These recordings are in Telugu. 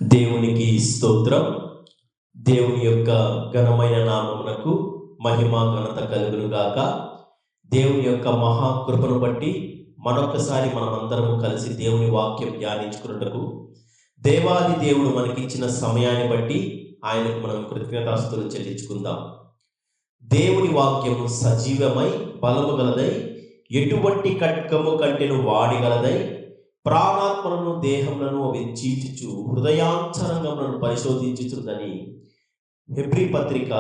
దేవునికి స్తోత్రం. దేవుని యొక్క ఘనమైన నామమునకు మహిమ ఘనత కలుగును గాక. దేవుని యొక్క మహాకృపను బట్టి మరొకసారి మనమందరము కలిసి దేవుని వాక్యం ధ్యానించుకున్నటకు దేవాది దేవుడు మనకిచ్చిన సమయాన్ని బట్టి ఆయనకు మనం కృతజ్ఞతాస్తుతులు చెల్లించుకుందాం. దేవుని వాక్యము సజీవమై బలము గలదై ఎటువంటి ఖడ్గము కంటెను వాడిగలదై ప్రాణాత్మలను దేహములను అవి చీల్చుచు హృదయాంతరంగములను పరిశోధించుచుందని హెబ్రీ పత్రిక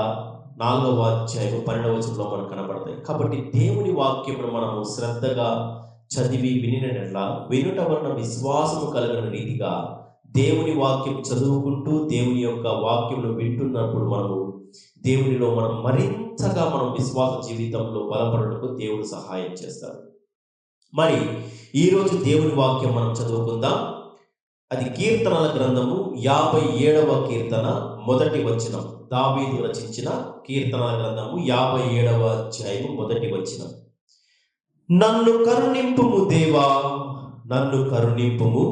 4వ అధ్యాయం 12వ వచనంలో మనకు కనబడతాయి. కాబట్టి దేవుని వాక్యమును మనము శ్రద్ధగా చదివి వినినట్లా వినుట వలన విశ్వాసము కలిగిన రీతిగా దేవుని వాక్యం చదువుకుంటూ దేవుని యొక్క వాక్యమును వింటున్నప్పుడు మనము దేవునిలో మనం మరింతగా మనం విశ్వాస జీవితంలో బలపడటకు దేవుడు సహాయం చేస్తాడు. మరి ఈరోజు దేవుని వాక్యం మనం చదువుకుందాం. అది కీర్తనల గ్రంథము 57వ కీర్తన మొదటి వచనం. దావీదు రచించిన కీర్తనల గ్రంథము 57వ అధ్యాయం మొదటి వచనం. నన్ను కరుణింపుము దేవా, నన్ను కరుణింపుము,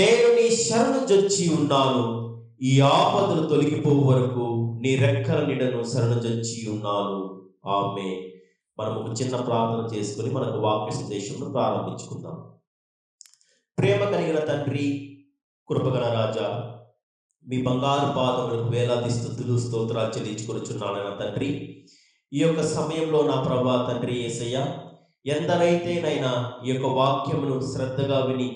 నేను నీ శరణు జొచ్చి ఉన్నాను. ఈ ఆపదలు తొలగిపోవు వరకు నీ రెక్కల నీడను శరణు జొచ్చి ఉన్నాను. ఆమేన్. మనం ఒక చిన్న ప్రార్థన చేసుకుని మనకు వాక్య సందేశంను ప్రారంభించుకుందాం. ప్రేమ కలిగిన తండ్రి, కృపగల రాజా, మీ బంగారు పాదములకు వేలాది స్తుతులు స్తోత్రాలు చెల్లించుకొనుచున్నాను నా తండ్రి. ఈ యొక్క సమయంలో నా ప్రభా తండ్రి యేసయ్య, ఎందరైతే నైనా ఈ యొక్క వాక్యమును శ్రద్ధగా విని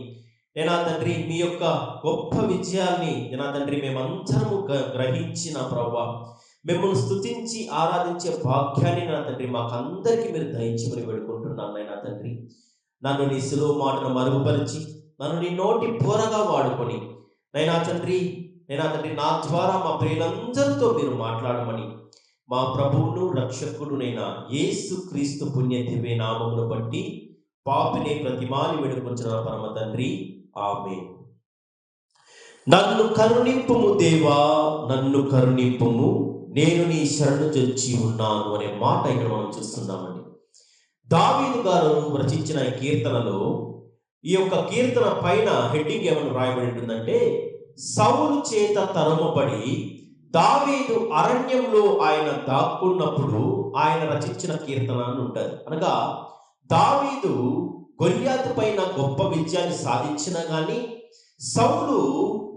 నేనా తండ్రి మీ యొక్క గొప్ప విజయాన్ని నా తండ్రి మేమందరము గ్రహించి నా ప్రభా మిమ్మల్ని స్తుతించి ఆరాధించే భాగ్యాన్ని నా తండ్రి మాకందరికీ మీరు దయచేయమని వేడుకుంటున్నాను నైనా తండ్రి. నన్ను నీ సులువు మాటను మరుగుపరిచి నన్ను నీ నోటి పూరగా వాడుకొని నైనా తండ్రి నా ద్వారా మా ప్రియులందరితో మీరు మాట్లాడమని మా ప్రభువును రక్షకుడునైనా యేసు క్రీస్తు పుణ్య దివ్య నామమును బట్టి పాపిని ప్రతిమాని వేడుకొంచిన పరమ తండ్రి, ఆమేన్. నన్ను కరుణింపుము దేవా, నన్ను కరుణింపుము, నేను నీ శరణు జొచ్చి ఉన్నాను అనే మాట ఇక్కడ మనం చూస్తున్నామండి. దావీదు గారు రచించిన ఈ కీర్తనలో ఈ యొక్క కీర్తన పైన హెడ్డింగ్ ఏమని రాయబడి ఉంటుందంటే, సౌలు చేత తరమబడి దావీదు అరణ్యంలో ఆయన దాక్కున్నప్పుడు ఆయన రచించిన కీర్తన అని ఉంటుంది. అనగా దావీదు గొల్యాతు పైన గొప్ప విజయాన్ని సాధించినా కానీ సౌలు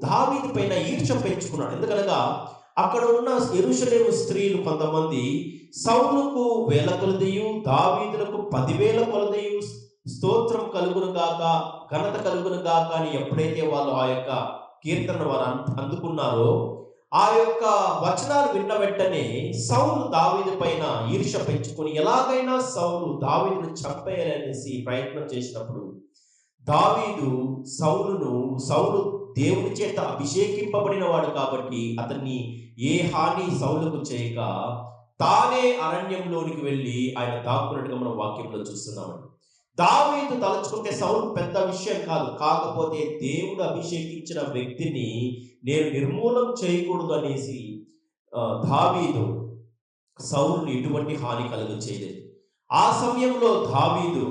దావీదు పైన ఈర్ష్య పెంచుకున్నాడు. ఎందుకనగా అక్కడ ఉన్న యెరూషలేము స్త్రీలు కొంతమంది సౌలుకు 1000 కొలదియు దావీదులకు 10,000 కొలదియు స్తోత్రం కలుగును గాక, ఘనత కలుగును గాక అని ఎప్పుడైతే వాళ్ళు ఆ యొక్క కీర్తన వారు అందుకున్నారో ఆ యొక్క వచనాలు విన్న వెంటనే సౌలు దావీదు పైన ఈర్ష్య పెంచుకొని ఎలాగైనా దావీదును చంపేయాలనేసి ప్రయత్నం చేసినప్పుడు సౌలు దేవుని చేత అభిషేకింపబడిన వాడు కాబట్టి అతన్ని ఏ హాని సౌలుకు చేయక తానే అరణ్యంలోనికి వెళ్ళి ఆయన దాక్కున్నట్టుగా మనం వాక్యంలో చూస్తున్నామండి. దావీదు తలుచుకుంటే సౌలు పెద్ద విషయం కాదు, కాకపోతే దేవుడు అభిషేకించిన వ్యక్తిని నేను నిర్మూలం చేయకూడదు అనేసి దావీదు సౌలుని ఎటువంటి హాని కలుగు చేయలేదు. ఆ సమయంలో దావీదు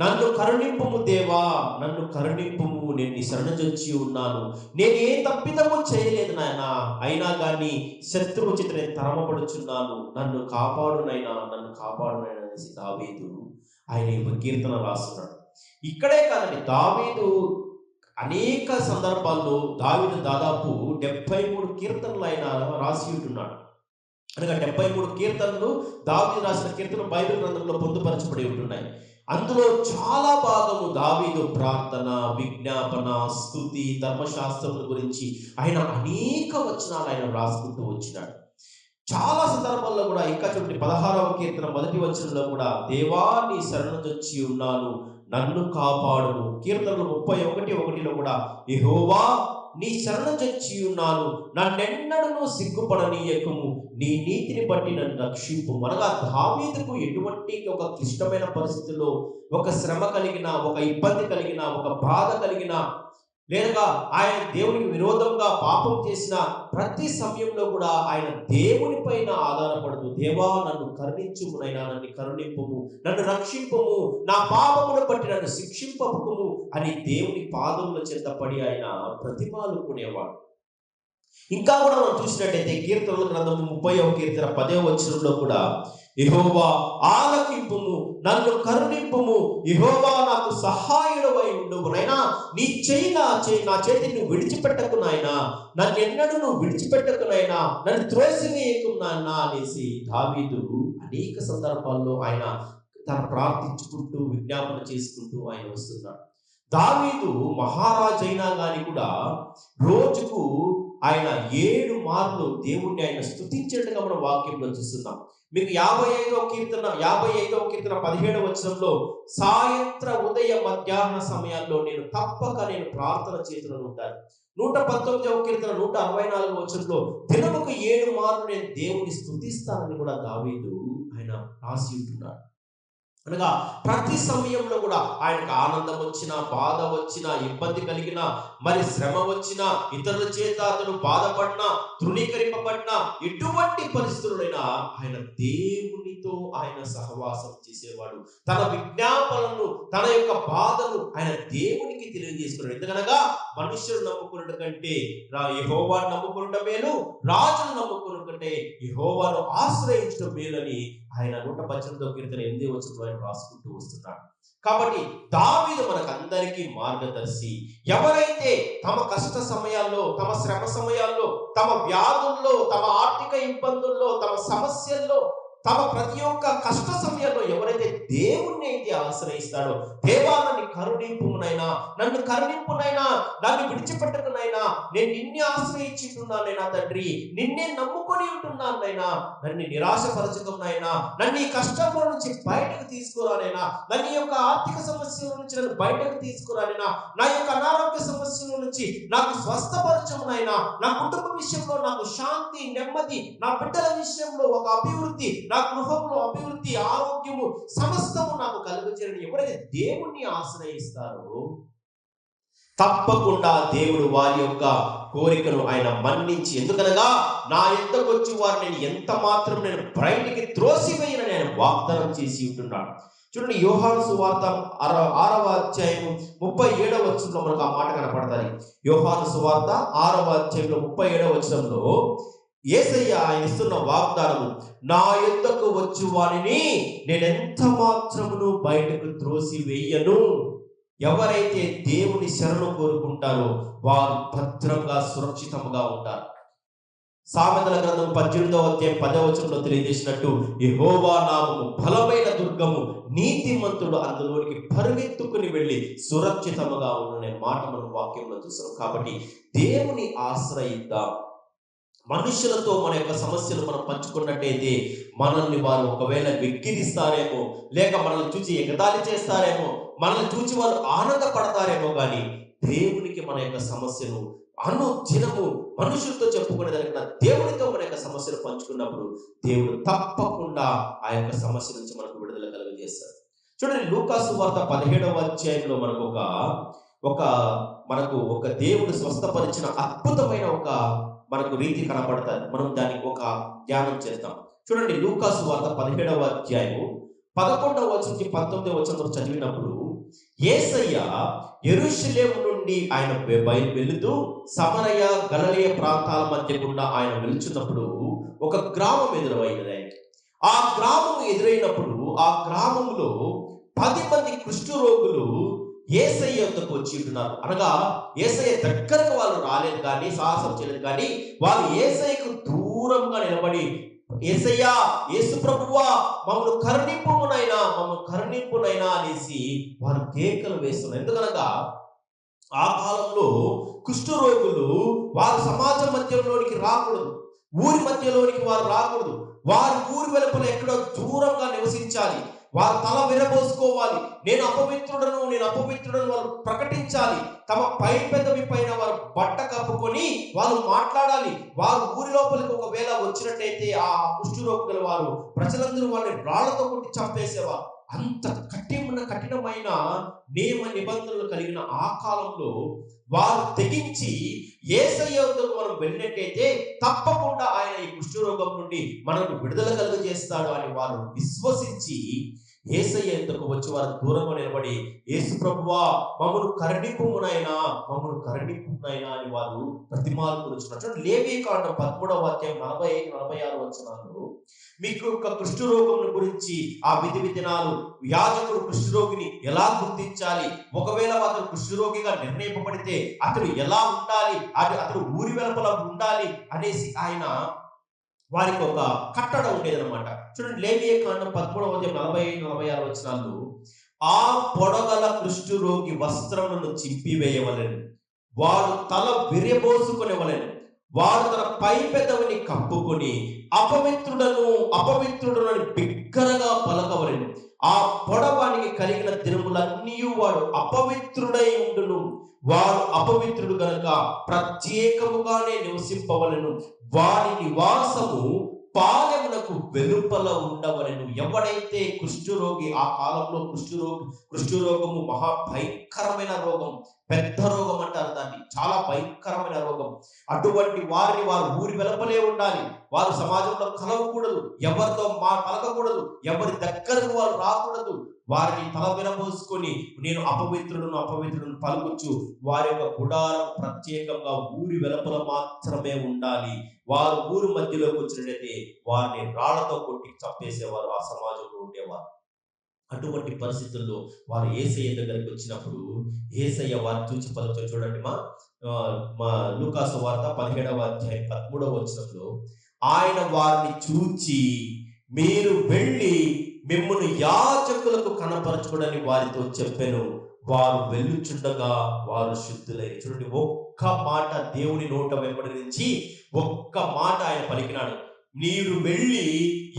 నన్ను కరుణింపుము దేవా, నన్ను కరుణింపుము, నేను నీ శరణుజొచ్చి ఉన్నాను, నేను ఏ తప్పిదము చేయలేదు నాయన, అయినా కానీ శత్రువు చేత నేను తరమబడుచున్నాను, నన్ను కాపాడునైనా అనేసి దావీదు ఆయన యొక్క కీర్తన రాస్తున్నాడు. ఇక్కడే కాదండి, దావీదు అనేక సందర్భాల్లో దావీదు దాదాపు 73 కీర్తనలు ఆయన రాసి ఉంటున్నాడు. అనగా 73 కీర్తనలు దావీదు రాసిన కీర్తనలు బైబిల్ గ్రంథంలో పొందుపరచబడి ఉంటున్నాయి. అందులో చాలా భాగము దావీదు ప్రార్థన, విజ్ఞాపన, స్తుతి, ధర్మశాస్త్రముల గురించి ఆయన అనేక వచనాలు ఆయన రాసుకుంటూ వచ్చినాడు. చాలా సందర్భాల్లో కూడా ఇంకా చూడండి, 16వ కీర్తన మొదటి వచనంలో కూడా దేవా నీ శరణు జొచ్చి ఉన్నాను, నన్ను కాపాడుము. కీర్తనలు 31:1లో కూడా యెహోవా నీ శరణు జొచ్చి ఉన్నాను, నన్నెన్నడూ సిగ్గుపడనీయకుము, నీ నీతిని బట్టి నన్ను రక్షింపు. అనగా దావీదుకు ఎటువంటి ఒక క్లిష్టమైన పరిస్థితుల్లో, ఒక శ్రమ కలిగిన, ఒక ఇబ్బంది కలిగిన, ఒక బాధ కలిగిన, లేదా ఆయన దేవునికి విరోధంగా పాపం చేసిన ప్రతి సమయంలో కూడా ఆయన దేవుని పైన ఆధారపడుతూ దేవా నన్ను కరుణించుము నైనా, నన్ను కరుణింపుము, నన్ను రక్షింపుము, నా పాపమును బట్టి నన్ను శిక్షింపకుము అని దేవుని పాదముల చేత పడి ఆయన ప్రతిమాలుకునేవాడు. ఇంకా కూడా మనం చూసినట్టయితే కీర్తనల గ్రంథము 30వ కీర్తన 10వ వచనంలో కూడా యెహోవా ఆలకింపుము, నన్ను కరుణింపుము, యెహోవా నాకు సహాయుడవై ఉండుము. నాయనా నీ చెయ్యి నా చేతిని నువ్వు విడిచిపెట్టకు నాయనా, నన్ను ఎన్నడూ నువ్వు విడిచిపెట్టకు నాయనా, నన్ను త్రోసివేయకు నాయనా అనేసి దావీదు అనేక సందర్భాల్లో ఆయన తను ప్రార్థించుకుంటూ విజ్ఞాపన చేసుకుంటూ ఆయన వస్తున్నాడు. దావీదు మహారాజు అయినా కానీ కూడా రోజుకు ఆయన 7 మార్లు దేవుణ్ణి ఆయన స్తుతించేట్టుగా మనం వాక్యంలో చూస్తున్నాం. మీకు 55వ కీర్తన 17వ వచనంలో సాయంత్ర ఉదయ మధ్యాహ్న సమయాల్లో నేను ప్రార్థన చేతులను ఉంటాను. 119వ కీర్తన 164వ వచనంలో దినముకు 7 మార్లు నేను దేవుని స్తుతిస్తానని కూడా దావీదు ఆయన రాసి ఉంటున్నాడు. అనగా ప్రతి సమయంలో కూడా ఆయనకు ఆనందం వచ్చినా, బాధ వచ్చినా, ఇబ్బంది కలిగినా, మరి శ్రమ వచ్చినా, ఇతరుల చేత అతను బాధపడినా, తృణీకరింపబడినా, ఎటువంటి పరిస్థితులైనా ఆయన దేవునితో ఆయన సహవాసం చేసేవాడు. తన విజ్ఞాపనలను, తన యొక్క బాధను ఆయన దేవునికి తెలియజేసుకున్నాడు. ఎందుకనగా మనుషులు నమ్ముకున్నట్టు కంటే యెహోవాను నమ్ముకున్నట మేలు, రాజును నమ్ముకున్న కంటే యెహోవాను ఆశ్రయించడం మేలని ఆయన 118వ కీర్తన 8వ వచనంలో ఆయన రాసుకుంటూ వస్తున్నాడు. కాబట్టి దావీదు మనకందరికీ మార్గదర్శి. ఎవరైతే తమ కష్ట సమయాల్లో, తమ శ్రమ సమయాల్లో, తమ వ్యాధుల్లో, తమ ఆర్థిక ఇబ్బందుల్లో, తమ సమస్యల్లో, తమ ప్రతి ఒక్క కష్ట సమయంలో ఎవరైతే దేవుణ్ణి అయితే ఆశ్రయిస్తాడో, దేవా నన్ను కరుణింపునైనా, నన్ను కరుణింపునైనా, నన్ను విడిచిపెట్టకునైనా, నేను నిన్నే ఆశ్రయించుతున్నానైనా తండ్రి, నిన్నే నమ్ముకొని ఉంటున్నానైనా, నన్ను నిరాశపరచకునైనా, నన్ను ఈ కష్టంలో నుంచి బయటకు తీసుకురానైనా, నన్ను యొక్క ఆర్థిక సమస్యల నుంచి నన్ను బయటకు తీసుకురానైనా, నా యొక్క అనారోగ్య సమస్యల నుంచి నాకు స్వస్థపరచమునైనా, నా కుటుంబ విషయంలో నాకు శాంతి, నెమ్మది, నా బిడ్డల విషయంలో ఒక అభివృద్ధి, నా గృహంలో అభివృద్ధి, ఆరోగ్యము సమస్తము నాకు కలుగజేయని ఎవరైతే దేవుణ్ణి ఆశ్రయిస్తారో తప్పకుండా దేవుడు వారి యొక్క కోరికను ఆయన మన్నించి, ఎందుకనగా నా యొద్దకు వచ్చి వారు నేను ఎంత మాత్రం నేను బయటికి త్రోసివేయనని ఆయన వాగ్దానం చేసి ఉంటున్నాడు. చూడండి, యోహాను సువార్త 6వ అధ్యాయము 37వ వచనంలో మనకు ఆ మాట కనపడతాయి. యోహాను సువార్త 6వ అధ్యాయంలో 37వ వచనంలో యేసయ్య ఆయన ఇస్తున్న వాగ్దానము, నా యొద్దకు వచ్చి వారిని నేనెంత మాత్రమును బయటకు త్రోసి వేయను. ఎవరైతే దేవుని శరణు కోరుకుంటారో వారు భద్రంగా సురక్షితంగా ఉంటారు. సామెతల గ్రంథం 18వ అధ్యాయం 10వ వచనంలో తెలియజేసినట్టు, యెహోవా నామము బలమైన దుర్గము, నీతిమంతుడు అందులోనికి పరుగెత్తుకుని వెళ్ళి సురక్షితముగా ఉన్న మాట మనం వాక్యంలో చూస్తాం. కాబట్టి దేవుని ఆశ్రయిద్దాం. మనుషులతో మన యొక్క సమస్యలు మనం పంచుకున్నట్టయితే మనల్ని వారు ఒకవేళ వెక్కిరిస్తారేమో, లేక మనల్ని చూసి ఎగతాళి చేస్తారేమో, మనల్ని చూసి వారు ఆనందపడతారేమో, కానీ దేవునికి మన యొక్క సమస్యను అనుదినము మనుషులతో చెప్పుకునే దానికన్నా దేవునితో మన యొక్క సమస్యలు పంచుకున్నప్పుడు దేవుడు తప్పకుండా ఆ యొక్క సమస్య నుంచి మనకు విడుదల కలుగజేస్తాడు. చూడండి, లూకా సువార్త 17వ అధ్యాయంలో మనకు ఒక దేవుడు స్వస్థపరిచిన అద్భుతమైన మనకు రీతి కనపడతారు. మనం దానికి ఒక ధ్యానం చేద్దాం. చూడండి, లూకా సువార్త 17వ అధ్యాయము 11వ వచనం నుంచి 19వ వచనం చదివినప్పుడు, యేసయ్య యెరూషలేము నుండి ఆయన వెళుతూ సమరయ గలిలయ ప్రాంతాల మధ్య గుండా ఆయన వెళుచున్నప్పుడు ఒక గ్రామం ఎదురైనది. ఆ గ్రామం ఎదురైనప్పుడు ఆ గ్రామంలో 10 మంది కుష్ఠరోగులు యేసయ్య వద్దకు వచ్చి ఉంటున్నారు. అనగా యేసయ్య దగ్గరకు వాళ్ళు రాలేదు కానీ, సాహసం చేయలేదు కానీ, వాళ్ళు యేసయ్యకు దూరంగా నిలబడి, యేసయ్యా, యేసు ప్రభువా, మమ్మల్ని కరుణింపునైనా అనేసి వారు కేకలు వేస్తున్నారు. ఎందుకనగా ఆ కాలంలో కుష్ఠరోగులు వారు సమాజం మధ్యలోనికి రాకూడదు, ఊరి మధ్యలోనికి వారు రాకూడదు. వారు ఊరి వెలుపల ఎక్కడో దూరంగా నివసించాలి. వారు తల విరబోసుకోవాలి. నేను అపవిత్రుడను వారు ప్రకటించాలి. తమ పై పెదవి పైన వారు బట్ట కప్పుకొని వాళ్ళు మాట్లాడాలి. వారు ఊరి లోపలికి ఒకవేళ వచ్చినట్టయితే ఆ కుష్ఠరోగుల వారు ప్రజలందరూ వాళ్ళని రాళ్లతో కొట్టి చంపేసేవారు. అంత కఠినమైన నియమ నిబంధనలు కలిగిన ఆ కాలంలో వారు తెగించి యేసయ్య వద్దకు మనం వెళ్ళినట్టయితే తప్పకుండా ఆయన ఈ కుష్ఠరోగం నుండి మనకు విడుదల కలుగజేస్తాడు అని వారు విశ్వసించి యేసయ్య యొద్దకు వచ్చి వారు దూరంగా నిలబడి, యేసు ప్రభువా మమ్మను కరుణింపుమునైనా, మమ్మను కరుణింపుమునైనా అని వారు ప్రతిమాలుకొనుచున్నారు. చూడండి, లేవీకాండం 13వ అధ్యాయం 45, 46 వచనాల్లో మీకు ఒక కుష్ఠరోగం గురించి ఆ విధి విధానాలు, యాజకుడు కుష్ఠరోగిని ఎలా గుర్తించాలి, ఒకవేళ అతను కుష్ఠరోగిగా నిర్ణయింపబడితే అతడు ఎలా ఉండాలి, అతడు ఊరి వెలుపల ఉండాలి అనేసి ఆయన వారికి ఒక కట్టడ ఉండేదన్నమాట. చూడండి, లేవీకాండం 13వ అధ్యాయం 45, 46 వచనాల్లో ఆ పొడగల కుష్ఠరోగి వస్త్రములను చింపివేయవలెను, వాడు తల విరబోసుకొనవలెను, వాడు తన పై పెదవిని కప్పుకొని అపవిత్రుడను బిగ్గరగా పలకవలెను. ఆ పొడవానికి కలిగిన దినములన్నీ వాడు అపవిత్రుడై ఉండును. వాడు అపవిత్రుడు గనుక ప్రత్యేకముగానే నివసింపవలెను. వాడి నివాసము పాలెమునకు వెలుపల ఉండవలెను. ఎవడైతే కుష్ఠరోగి, ఆ కాలంలో కుష్ఠరోగము మహా భయంకరమైన రోగం, పెద్ద రోగం అంటారు దాన్ని, చాలా భయంకరమైన రోగం. అటువంటి వారిని వారు ఊరి వెలుపలే ఉండాలి. వారు సమాజంలో కలవకూడదు, ఎవరితో పలకకూడదు, ఎవరి దగ్గరకు వారు రాకూడదు. వారిని తల విరబోసుకొని నేను అపవిత్రుడును పలుకుచు వారి యొక్క గుడారం ప్రత్యేకంగా ఊరి వెలుపల మాత్రమే ఉండాలి. వారు ఊరి మధ్యలోకి వచ్చినట్లయితే వారిని రాళ్లతో కొట్టి చంపేసేవారు, ఆ సమాజంలో ఉండేవారు. అటువంటి పరిస్థితుల్లో వారు యేసయ్య దగ్గరికి వచ్చినప్పుడు యేసయ్య వారిని చూచి పలుకుతారు. చూడండి, మా లూకాసు వార్త 17వ అధ్యాయం 13వ వచనంలో ఆయన వారిని చూచి మీరు వెళ్ళి మిమ్మును యాజకులకు కనపరచుకోడని వారితో చెప్పెను. వారు వెళ్ళుచుండగా వారు శుద్ధులై. చూడండి, ఒక్క మాట దేవుని నోట వెంబడి నుంచి ఒక్క మాట ఆయన పలికినాడు, మీరు వెళ్ళి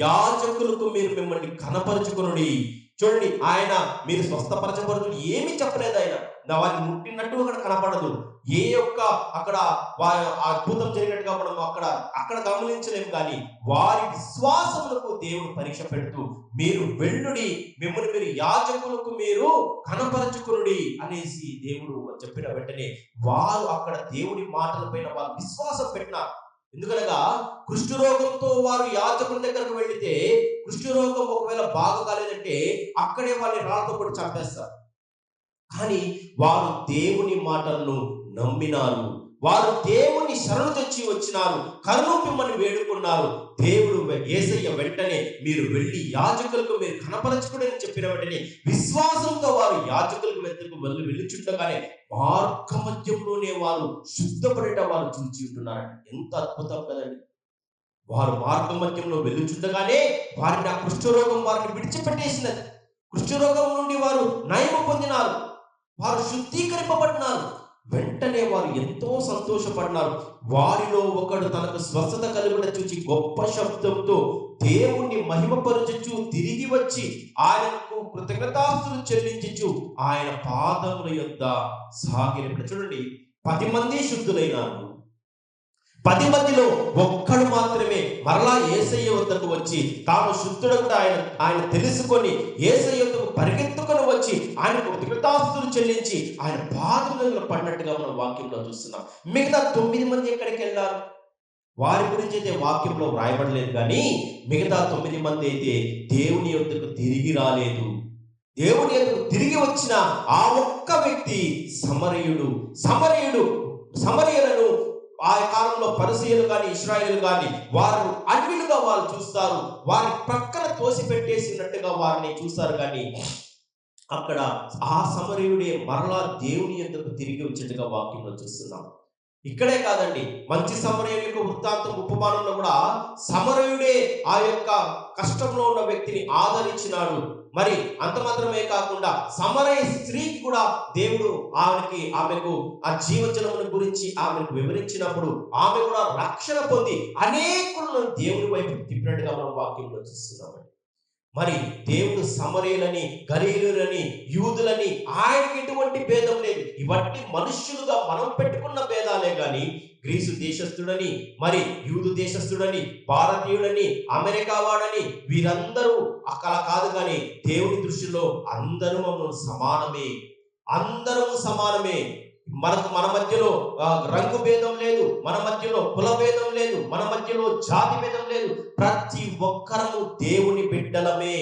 యాజకులకు మీరు మిమ్మల్ని కనపరచుకొనుడి. చూడండి, ఆయన మీరు స్వస్థపరచబడుతు ఏమీ చెప్పలేదు. ఆయన వారిని ముట్టినట్టు అక్కడ కనపడదు. ఏ యొక్క అక్కడ అద్భుతం జరిగినట్టుగా మనం అక్కడ గమనించలేము. కానీ వారి విశ్వాసములకు దేవుడు పరీక్ష పెడుతూ మీరు వెళ్ళుడి, మిమ్మల్ని మీరు యాజకులకు మీరు కనపరచుకునుడి అనేసి దేవుడు చెప్పిన వెంటనే వారు అక్కడ దేవుడి మాటల పైన వారు విశ్వాసం పెట్టినారు. ఎందుకనగా కుష్ఠరోగంతో వారు యాజకుని దగ్గరకు వెళితే కుష్ఠరోగం ఒకవేళ బాగా కాలేదంటే అక్కడే వాళ్ళని రాళ్ళతో కూడా చంపేస్తారు. కానీ వారు దేవుని మాటలను నమ్మినారు. వారు దేవుని శరణు తెచ్చి వచ్చినారు, కరుణింపమని వేడుకున్నారు. దేవుడు యేసయ్య వెంటనే మీరు వెళ్ళి యాజకులకు మీరు కనపరచుకోడని చెప్పిన వెంటనే విశ్వాసంతో వారు యాజకులకు వెళ్ళుచుండగానే మార్గ మధ్యంలోనే వారు శుద్ధపడేట వారు చూచి ఉంటున్నారండి. ఎంత అద్భుతం కదండి. వారు మార్గ మధ్యంలో వెళ్ళుచుండగానే వారిని ఆ కుష్ఠరోగం వారిని విడిచిపెట్టేసినది. కుష్ఠరోగం నుండి వారు నయము పొందినారు, వారు శుద్ధీకరింపబడినారు. వెంటనే వారు ఎంతో సంతోషపడినారు. వారిలో ఒకడు తనకు స్వస్థత కలుగుట చూచి గొప్ప శబ్దంతో దేవుణ్ణి మహిమపరచుచు తిరిగి వచ్చి ఆయనకు కృతజ్ఞతాస్తులు చెల్లించుచు ఆయన పాదముల యొద్ద సాగిలపడి. చూడండి, 10 మంది శుద్ధులైనారు. 10 మందిలో ఒక్కడు మాత్రమే మరలా యేసయ్య వద్దకు వచ్చి తాను శుద్ధుడకు ఆయన తెలుసుకొని యేసయ్య వద్దకు పరిగెత్తుకొని వచ్చి ఆయన కృతజ్ఞతాస్తులు చెల్లించి ఆయన పాదములలో పడినట్టుగా మనం వాక్యంలో చూస్తున్నాం. మిగతా 9 మంది ఎక్కడికి వెళ్ళారు? వారి గురించి అయితే వాక్యంలో వ్రాయబడలేదు. కానీ మిగతా 9 మంది అయితే దేవుని యొద్దకు తిరిగి రాలేదు. దేవుని యొద్దకు తిరిగి వచ్చిన ఆ ఒక్క వ్యక్తి సమరయులను ఆ కాలంలో పరిసయ్యులు కానీ ఇశ్రాయేలు కానీ వారు అన్యులుగా వారు చూస్తారు. వారి ప్రక్కన తోసిపెట్టేసినట్టుగా వారిని చూస్తారు. కానీ అక్కడ ఆ సమరయుడే మరలా దేవుని యొద్దకు తిరిగి వచ్చేట్టుగా వాక్యంలో చూస్తున్నాం. ఇక్కడే కాదండి, మంచి సమరయుని యొక్క వృత్తాంతం ఉపమానంలో కూడా సమరయుడే ఆ యొక్క కష్టంలో ఉన్న వ్యక్తిని ఆదరించినాడు. మరి అంత మాత్రమే కాకుండా సమరయ స్త్రీకి కూడా దేవుడు ఆమెకు ఆ జీవజలముల గురించి ఆమెకు వివరించినప్పుడు ఆమె కూడా రక్షణ పొంది అనేకులను దేవుని వైపు తిప్పినట్టుగా మనం వాక్యంలో చూస్తున్నామండి. మరి దేవుడు సమరయులని, గలీలులని, యూదులని ఆయనకి ఎటువంటి భేదం లేదు. ఇవన్నీ మనుష్యులుగా మనం పెట్టుకున్న భేదాలే కానీ గ్రీసు దేశస్థుడని, మరి యూదు దేశస్థుడని, భారతీయుడని, అమెరికా వాడని వీరందరూ అక్కడ కాదు. కానీ దేవుని దృష్టిలో అందరూ సమానమే. అందరము సమానమే. మన మధ్యలో రంగు భేదం లేదు, మన మధ్యలో కుల భేదం లేదు, మన మధ్యలో జాతి భేదం లేదు. ప్రతి ఒక్కరము దేవుని బిడ్డలమే.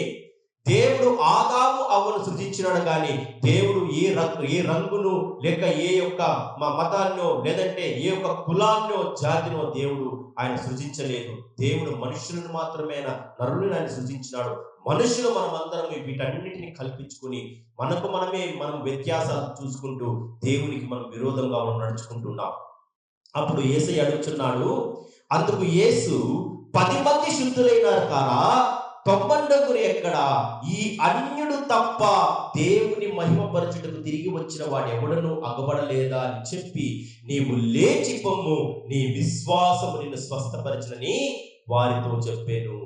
దేవుడు ఆదాము అవ్వను సృజించినాడు కానీ దేవుడు ఏ రంగును లేక ఏ యొక్క మతాన్నో లేదంటే ఏ యొక్క కులాన్నో జాతినో దేవుడు ఆయన సృజించలేదు. దేవుడు మనుషులను మాత్రమే నరులను ఆయన సృజించినాడు. మనుషులు మనమందరం వీటన్నిటిని కల్పించుకుని మనం వ్యత్యాసాలు చూసుకుంటూ దేవునికి మనం విరోధంగా నడుచుకుంటున్నాం. అప్పుడు యేసయ్య అడుగుతున్నాడు. అందుకు యేసు 10 మంది శుద్ధులైనారు కారా, 90 ఎక్కడ? ఈ అన్యుడు తప్ప దేవుని మహిమపరచుటకు తిరిగి వచ్చిన వాడు ఎవడను అగబడలేదా అని చెప్పి, నీవు లేచి పొమ్ము, నీ విశ్వాసము నిన్ను స్వస్థపరచునని వారితో చెప్పాను.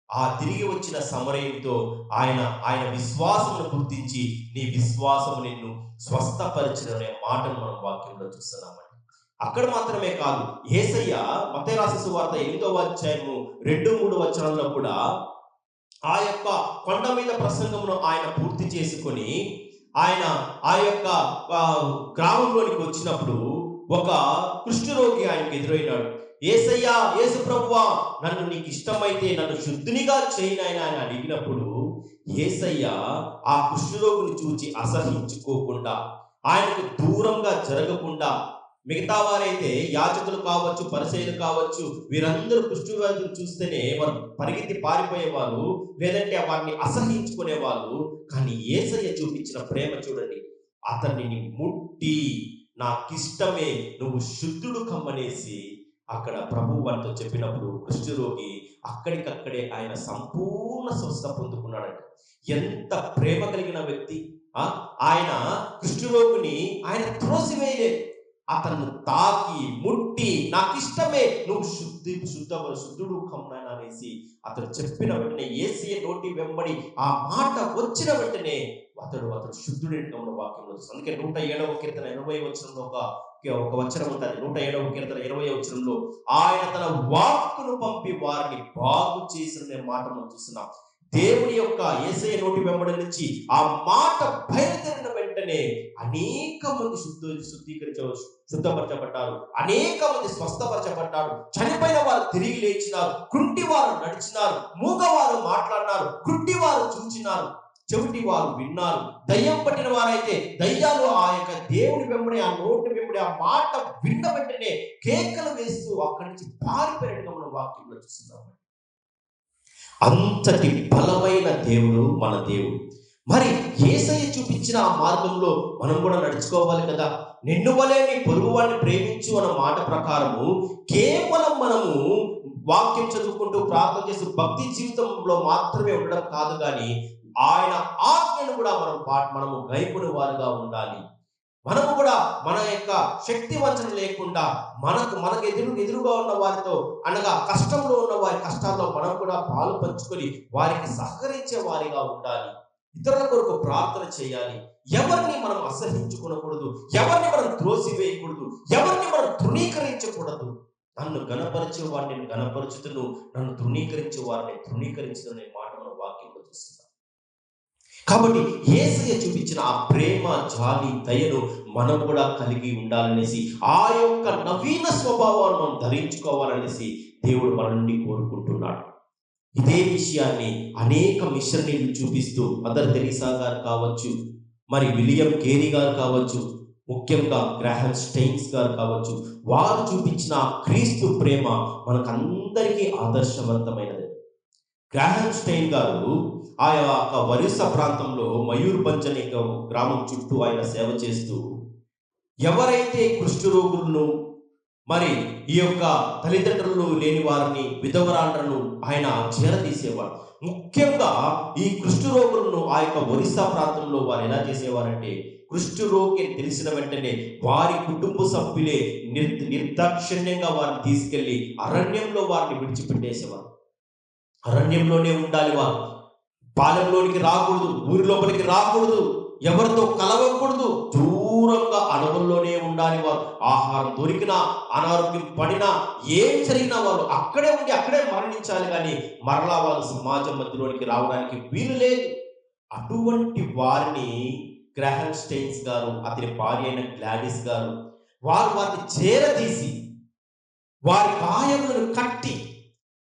ఆ తిరిగి వచ్చిన సమరయునితో ఆయన విశ్వాసమును గుర్తించి, నీ విశ్వాసము నిన్ను స్వస్థపరచుననే మాటను మనం వాక్యంలో చూస్తున్నామండి. అక్కడ మాత్రమే కాదు, యేసయ్య మత్తయి రాసిన సువార్త 8వ అధ్యాయము 2-3 వచనాల్లో కూడా ఆ యొక్క కొండ మీద ప్రసంగమును ఆయన పూర్తి చేసుకొని ఆయన ఆ యొక్క గ్రామంలోనికి వచ్చినప్పుడు ఒక కుష్ఠరోగి ఆయనకు ఎదురైనాడు. యేసయ్యా, యేసు ప్రభువా, నన్ను నీకు ఇష్టమైతే నన్ను శుద్ధునిగా చేయనైనా అని అడిగినప్పుడు యేసయ్య ఆ కుష్ఠరోగిని చూచి అసహించుకోకుండా, ఆయనకు దూరంగా జరగకుండా, మిగతా వారైతే యాజకులు కావచ్చు, పరిసయ్యులు కావచ్చు, వీరందరూ కుష్ఠవ్యాధులు చూస్తేనే వారు పరిగెత్తి పారిపోయేవారు, లేదంటే వారిని అసహించుకునేవాళ్ళు. కానీ యేసయ్య చూపించిన ప్రేమ చూడండి. అతన్ని ముట్టి, నాకిష్టమే, నువ్వు శుద్ధుడు కమ్మనేసి అక్కడ ప్రభు వారితో చెప్పినప్పుడు కుష్ఠరోగి అక్కడికక్కడే ఆయన సంపూర్ణ స్వస్థ పొందుకున్నాడంట. ఎంత ప్రేమ కలిగిన వ్యక్తి! ఆయన కుష్ఠరోగిని ఆయన త్రోసివేయలేదు. అతను తాకి ముట్టి, నాకిష్టమే, నువ్వు శుద్ధుడు కమ్మని అనేసి అతడు చెప్పిన వెంటనే యేసయ్య నోటి వెంబడి ఆ మాట వచ్చిన వెంటనే అతడు శుద్ధుడి వాక్యంలో. అందుకే 107వ కీర్తన 20వ వచనంలో ఒక వచనం ఉంటుంది. 107వ కీర్తన 20వ వచనంలో ఆయన తన వాక్కును పంపి వారిని బాగు చేసిన మాట మనం చూస్తున్నాం. దేవుని యొక్క యేసయ్య నోటి వెంబడి నుంచి ఆ మాట బయలుదేరిన వెంటనే అనేక మంది శుద్ధపరచబడ్డారు, అనేక మంది స్వస్థపరచబడ్డారు. చనిపోయిన వారు తిరిగి లేచినారు, కుంటి వారు నడిచినారు, మూగవారు మాట్లాడినారు, గుడ్డి వారు చూచినారు, చెవిటి వారు విన్నారు, దయ్యం పట్టిన వారైతే దయ్యాలు ఆ యొక్క దేవుని వెంబడి, ఆ నోటి వెంబడి ఆ మాట విన్న వెంటనే కేకలు వేస్తూ అక్కడి నుంచి పారిపోయినట్టుగా మనం వాక్యంలో చూస్తున్నాం. అంతటి బలమైన దేవుడు మన దేవుడు. మరి యేసయ్య చూపించిన ఆ మార్గంలో మనం కూడా నడుచుకోవాలి కదా. నిన్ను వలె నీ పొరుగు వాడిని ప్రేమించు అన్న మాట ప్రకారము కేవలం మనము వాక్యం చదువుకుంటూ ప్రార్థన చేస్తూ భక్తి జీవితంలో మాత్రమే ఉండడం కాదు, కానీ ఆయన ఆజ్ఞను కూడా మనము గైకొనే వారుగా ఉండాలి. మనము కూడా మన యొక్క శక్తి వంచన లేకుండా మనకు ఎదురుగా ఉన్న వారితో, అనగా కష్టంలో ఉన్న వారి కష్టాల్లో మనం కూడా పాలు పంచుకొని వారికి సహకరించే వారిగా ఉండాలి. ఇతరుల కొరకు ప్రార్థన చేయాలి. ఎవరిని మనం అసహించుకోకూడదు, ఎవరిని మనం త్రోసివేయకూడదు, ఎవరిని మనం తృణీకరించకూడదు. నన్ను గణపరిచే వారిని నేను గణపరుచుతును, నన్ను తృణీకరించే వారిని తృణీకరించుతున్న మాట మన వాక్యంలో చూస్తున్నాం. కాబట్టి యేసయ్య చూపించిన ఆ ప్రేమ, జాలి, దయను మనం కూడా కలిగి ఉండాలనేసి, ఆ యొక్క నవీన స్వభావాన్ని మనం ధరించుకోవాలనేసి దేవుడు మన నుండి కోరుకుంటున్నాడు. ఇదే విషయాన్ని అనేక మిషనరీలు చూపిస్తూ, మదర్ తెరీసా గారు కావచ్చు, మరి విలియం కేరీ గారు కావచ్చు, ముఖ్యంగా గ్రాహం స్టెయిన్స్ గారు కావచ్చు, వారు చూపించిన క్రీస్తు ప్రేమ మనకందరికీ ఆదర్శవంతమైనది. గ్రాహం స్టెయిన్ గారు ఆ యొక్క ఒరిస్సా ప్రాంతంలో మయూర్భంజ్ అనే గ్రామం చుట్టూ ఆయన సేవ చేస్తూ, ఎవరైతే కుష్ఠరోగులను, మరి ఈ యొక్క తల్లిదండ్రులు లేని వారిని, విధవరాండ్రను ఆయన చేరదీసేవాడు. ముఖ్యంగా ఈ కుష్ఠరోగులను ఆ యొక్క ఒరిస్సా ప్రాంతంలో వారు ఎలా చేసేవారంటే, కుష్ఠరోగి అని తెలిసిన వెంటనే వారి కుటుంబ సభ్యులే నిర్దాక్షిణ్యంగా వారిని తీసుకెళ్లి అరణ్యంలో వారిని విడిచిపెట్టేసేవారు. అరణ్యంలోనే ఉండాలి వారు, పాలెంలోనికి రాకూడదు, ఊరి లోపలికి రాకూడదు, ఎవరితో కలవకూడదు, దూరంగా అడవుల్లోనే ఉండాలి వారు. ఆహారం దొరికినా, అనారోగ్యం పడినా, ఏం జరిగినా వారు అక్కడే ఉండి అక్కడే మరణించాలి, కానీ మరలా వాళ్ళు సమాజం మధ్యలోనికి రావడానికి వీలు లేదు. అటువంటి వారిని గ్రాహం స్టెయిన్స్ గారు, అతని భార్య అయిన గ్లాడిస్ గారు, వారిని చేరదీసి వారి గాయములను కట్టి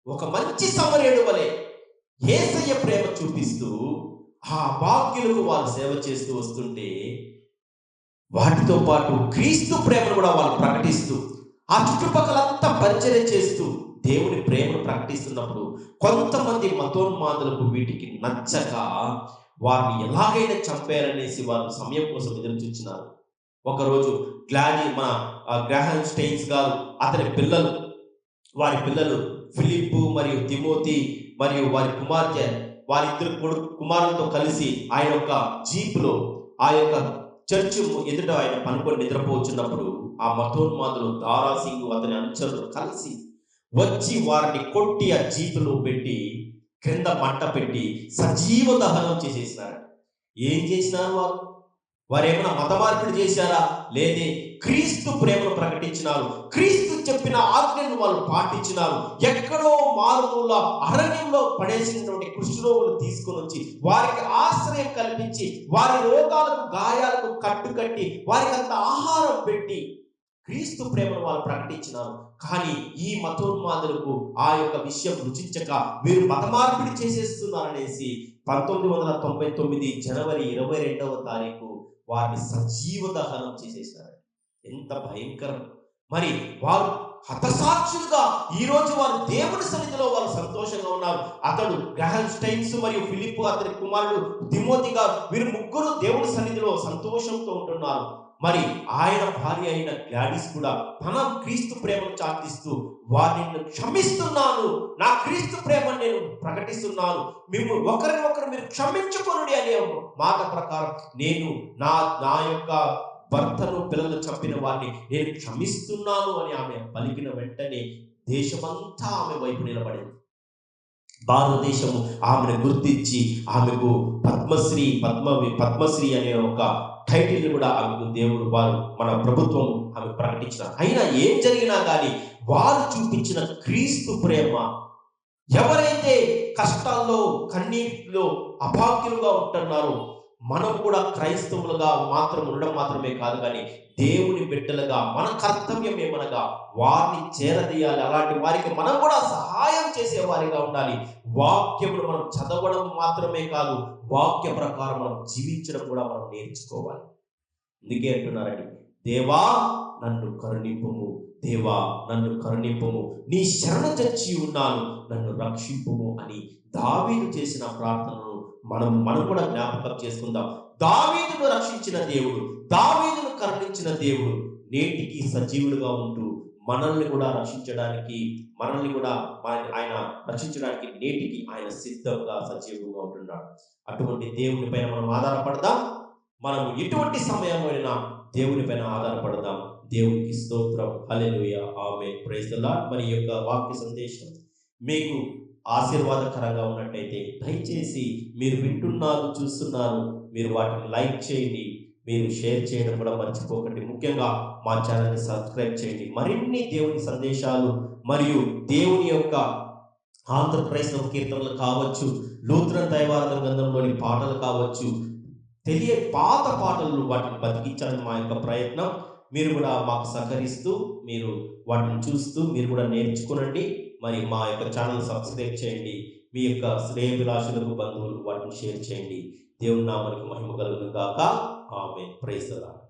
ఒక మంచి సమరయుడు వలె యేసయ్య ప్రేమ చూపిస్తూ ఆ అభాగ్యులకు వారు సేవ చేస్తూ వస్తుంటే వాటితో పాటు క్రీస్తు ప్రేమను కూడా వాళ్ళు ప్రకటిస్తూ ఆ చుట్టుపక్కలంతా పరిచయం చేస్తూ దేవుని ప్రేమను ప్రకటిస్తున్నప్పుడు కొంతమంది మతోన్మాదులకు వీటికి నచ్చక వారిని ఎలాగైనా చంపేయాలనేసి వారు సమయం కోసం ఎదురు చూస్తున్నారు. ఒకరోజు గ్రాహం స్టెయిన్స్ గారు, అతని పిల్లలు, వారి పిల్లలు ఫిలిప్పు మరియు తిమోతి మరియు వారి కుమార్తె, వారిద్దరు కుమారులతో కలిసి ఆయన యొక్క జీపులో ఆ యొక్క చర్చ్ ఎదుట ఆయన పనుకొని నిద్రపోతున్నప్పుడు ఆ మతోన్మాదులు దారాసింగు అతని అనుచరులు కలిసి వచ్చి వారిని కొట్టి ఆ జీపులో పెట్టి క్రింద మంట పెట్టి సజీవ దహనం చేసేసినారు. ఏం చేసినారు వారు? వారు ఏమైనా మత మార్పిడి చేశారా? లేదే, క్రీస్తు ప్రేమను ప్రకటించినారు. క్రీస్తు చెప్పిన ఆజ్ఞను వాళ్ళు పాటించినారు. ఎక్కడో మారుమూల అరణ్యంలో పడేసినటువంటి కుష్ఠరోగులు తీసుకొని వచ్చి వారికి ఆశ్రయం కల్పించి వారి రోగాలకు గాయాలకు కట్టుకట్టి వారికి అంత ఆహారం పెట్టి క్రీస్తు ప్రేమను వాళ్ళు ప్రకటించినారు. కానీ ఈ మతోన్మాదులకు ఆ యొక్క విషయం రుచించక వీరు మత మార్పిడి చేసేస్తున్నారనేసి 1999 జనవరి 22వ తారీఖు వారిని సజీవ దహనం చేసేసినారు. ఎంత భయంకరం! మరి వారు హతసాక్షులుగా ఈ రోజు వారు దేవుని సన్నిధిలో వారు సంతోషంగా ఉన్నారు. అతడు గ్రాహం స్టెయిన్స్ మరియు ఫిలిప్పు అతని కుమారుడు తిమోతి గారు, వీరు ముగ్గురు దేవుని సన్నిధిలో సంతోషంతో ఉంటున్నారు. మరి ఆయన భార్య అయిన గ్లాడిస్ కూడా తన క్రీస్తు ప్రేమను చాటిస్తూ వారిని క్షమిస్తున్నాను, నా క్రీస్తు ప్రేమను నేను ప్రకటిస్తున్నాను, మేము ఒకరినొకరు మీరు క్షమించుకొనుడి అనే మాట ప్రకారం నేను నా యొక్క భర్తను పిల్లలు చంపిన వారిని నేను క్షమిస్తున్నాను అని ఆమె పలికిన వెంటనే దేశమంతా ఆమె వైపు నిలబడింది. భారతదేశము ఆమెను గుర్తించి ఆమెకు పద్మశ్రీ అనే ఒక టైటిల్ కూడా ఆమెకు దేవుడు మన ప్రభుత్వం ఆమె ప్రకటించినారు. అయినా ఏం జరిగినా కానీ వారు చూపించిన క్రీస్తు ప్రేమ, ఎవరైతే కష్టాల్లో కన్నీటిలో అభాగ్యులుగా ఉంటున్నారో మనం కూడా క్రైస్తవులుగా మాత్రం ఉండడం మాత్రమే కాదు, కానీ దేవుని బిడ్డలుగా మన కర్తవ్యం ఏమనగా వారిని చేరదీయాలి. అలాంటి వారికి మనం కూడా సహాయం చేసే వారిగా ఉండాలి. వాక్యమును మనం చదవడం మాత్రమే కాదు, వాక్య ప్రకారం మనం జీవించడం కూడా మనం నేర్చుకోవాలి. అందుకే అంటున్నారండి, దేవా నన్ను కరుణింపుము, దేవా నన్ను కరుణింపుము, నీ శరణ చచ్చి ఉన్నాను, నన్ను రక్షింపుము అని దావీదు చేసిన ప్రార్థనను మనం కూడా జ్ఞాపకం చేసుకుందాం. దావీదును రక్షించిన దేవుడు, దావీదును కరుణించిన దేవుడు నేటికి సజీవుడుగా ఉంటూ మనల్ని కూడా రక్షించడానికి ఆయన రక్షించడానికి నేటికి ఆయన సిద్ధంగా సజీవుడుగా ఉంటున్నాడు. అటువంటి దేవుని పైన మనం ఆధారపడదాం. మనం ఎటువంటి సమయంలో దేవుని పైన ఆధారపడదాం. దేవునికి స్తోత్రం. హల్లెలూయా, ఆమేన్, ప్రైజ్ ది లార్డ్. మరి యొక్క వాక్య సందేశం మీకు ఆశీర్వాదకరంగా ఉన్నట్టయితే దయచేసి మీరు వింటున్నారు, చూస్తున్నారు, మీరు వాటిని లైక్ చేయండి, మీరు షేర్ చేయడం కూడా మర్చిపోకండి. ముఖ్యంగా మా ఛానల్ని సబ్స్క్రైబ్ చేయండి. మరిన్ని దేవుని సందేశాలు మరియు దేవుని యొక్క ఆంధ్ర క్రైస్తవ కీర్తనలు కావచ్చు, లూథరన్ దైవారాధన గ్రంథంలోని పాటలు కావచ్చు, పాత పాటలు వాటిని బతికించాలని మా యొక్క ప్రయత్నం. మీరు కూడా మాకు సహకరిస్తూ మీరు వాటిని చూస్తూ మీరు కూడా నేర్చుకునండి. మరి మా యొక్క ఛానల్ సబ్స్క్రైబ్ చేయండి. మీ యొక్క శ్రేయోభిలాషులకు, బంధువులకు వాటిని షేర్ చేయండి. దేవుని నామానికి మహిమ కలుగును గాక. ఆమేన్, ప్రైజ్ ది లార్డ్.